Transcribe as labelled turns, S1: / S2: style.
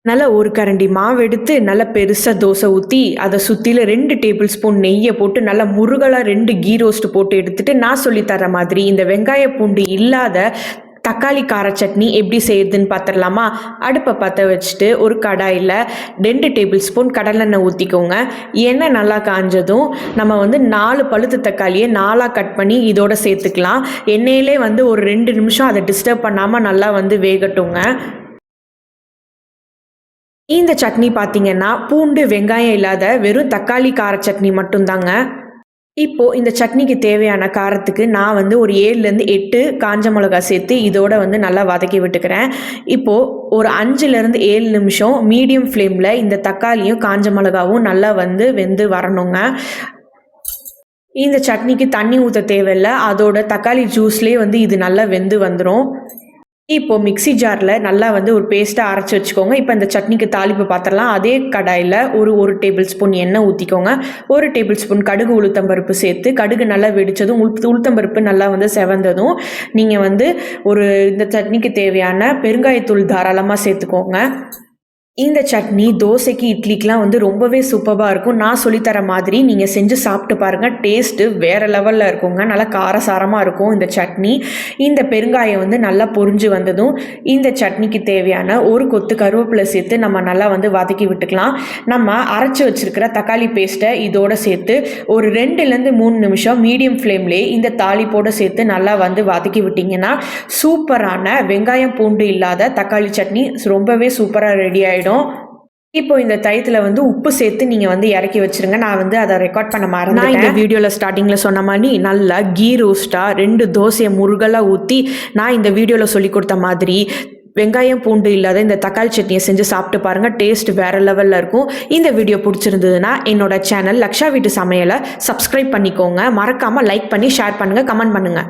S1: நல்லா ஒரு கரண்டி மாவு எடுத்து நல்லா பெருசா தோசை ஊத்தி, அத சுத்தில 2 டேபிள் ஸ்பூன் நெய்ய போட்டு நல்லா முருகலா 2 கீ ரோஸ்ட் போட்டு எடுத்துட்டு, நான் சொல்லி தர்ற மாதிரி இந்த வெங்காய பூண்டு இல்லாத தக்காளி கார சட்னி எப்படி செய்யுதுன்னு பார்த்துடலாமா? அடுப்ப பத்த வச்சுட்டு ஒரு கடாயில 2 டேபிள் ஸ்பூன் கடலெண்ணெய் ஊத்திக்கோங்க. எண்ணெய் நல்லா காஞ்சதும், நம்ம வந்து 4 பழுத்த தக்காளிய 4ஆ கட் பண்ணி இதோட சேர்த்துக்கலாம். எண்ணெயிலே வந்து ஒரு 2 நிமிஷம் அத டிஸ்டர்ப் பண்ணாம நல்லா வந்து வேகட்டுங்க. இந்த சட்னி பார்த்தீங்கன்னா, பூண்டு, வெங்காயம் இல்லாத வெறும் தக்காளி கார சட்னி மட்டும் தாங்க. இப்போ இந்த சட்னிக்கு தேவையான காரத்துக்கு நான் வந்து ஒரு 7லேருந்து 8 காஞ்ச மிளகாய் சேர்த்து இதோட வந்து நல்லா வதக்கி விட்டுக்கிறேன். இப்போ ஒரு 5லேருந்து 7 நிமிஷம் மீடியம் ஃப்ளேமில் இந்த தக்காளியும் காஞ்ச மிளகாவும் நல்லா வந்து வெந்து வரணுங்க. இந்த சட்னிக்கு தண்ணி ஊற்ற தேவையில்ல. அதோட தக்காளி ஜூஸ்லேயே வந்து இது நல்லா வெந்து வந்துடும். இப்போ மிக்ஸி ஜாரில் நல்லா வந்து ஒரு பேஸ்ட்டாக அரைச்சி வச்சுக்கோங்க. இப்போ இந்த சட்னிக்கு தாளிப்பு பார்த்துடலாம். அதே கடாயில் ஒரு டேபிள் ஸ்பூன் எண்ணெய் ஊற்றிக்கோங்க. 1 டேபிள் ஸ்பூன் கடுகு உளுத்தம்பருப்பு சேர்த்து கடுகு நல்லா வெடித்ததும் உளுத்தம்பருப்பு நல்லா வந்து செவந்ததும் நீங்கள் வந்து இந்த சட்னிக்கு தேவையான பெருங்காயத்தூள் தாராளமாக சேர்த்துக்கோங்க. இந்த சட்னி தோசைக்கு, இட்லிக்கெலாம் வந்து ரொம்பவே சூப்பராக இருக்கும். நான் சொல்லித்தர மாதிரி நீங்கள் செஞ்சு சாப்பிட்டு பாருங்கள். டேஸ்ட்டு வேறு லெவலில் இருக்குங்க. நல்லா காரசாரமாக இருக்கும் இந்த சட்னி. இந்த பெருங்காயம் வந்து நல்லா பொரிஞ்சு வந்ததும் இந்த சட்னிக்கு தேவையான ஒரு கொத்து கருவேப்பிலை சேர்த்து நம்ம நல்லா வந்து வதக்கி விட்டுக்கலாம். நம்ம அரைச்சி வச்சுருக்கிற தக்காளி பேஸ்ட்டை இதோடு சேர்த்து ஒரு 2லேருந்து 3 நிமிஷம் மீடியம் ஃப்ளேம்லேயே இந்த தாளிப்போடு சேர்த்து நல்லா வந்து வதக்கி விட்டிங்கன்னா சூப்பரான வெங்காயம் பூண்டு இல்லாத தக்காளி சட்னி ரொம்பவே சூப்பராக ரெடி ஆகிடும். இப்போ இந்த தயித்துல வந்து உப்பு சேர்த்து நீங்க வந்து இறக்கி வச்சிருங்க. நான் வந்து அதை ரெக்கார்ட் பண்ண மறந்துட்டேன். நான் இந்த வீடியோல ஸ்டார்டிங்ல சொன்ன மாதிரி நல்லா கீ ரோஸ்டா 2 தோசையை முருகலா ஊற்றி நான் இந்த வீடியோல சொல்லி கொடுத்த மாதிரி வெங்காயம் பூண்டு இல்லாத இந்த தக்காளி சட்னியை செஞ்சு சாப்பிட்டு பாருங்க. டேஸ்ட் வேற லெவல்ல இருக்கும். இந்த வீடியோ பிடிச்சிருந்ததுன்னா என்னோட சேனல் லக்ஷா வீட்டு சமையலை சப்ஸ்கிரைப் பண்ணிக்கோங்க. மறக்காம லைக் பண்ணி ஷேர் பண்ணுங்க, கமெண்ட் பண்ணுங்க.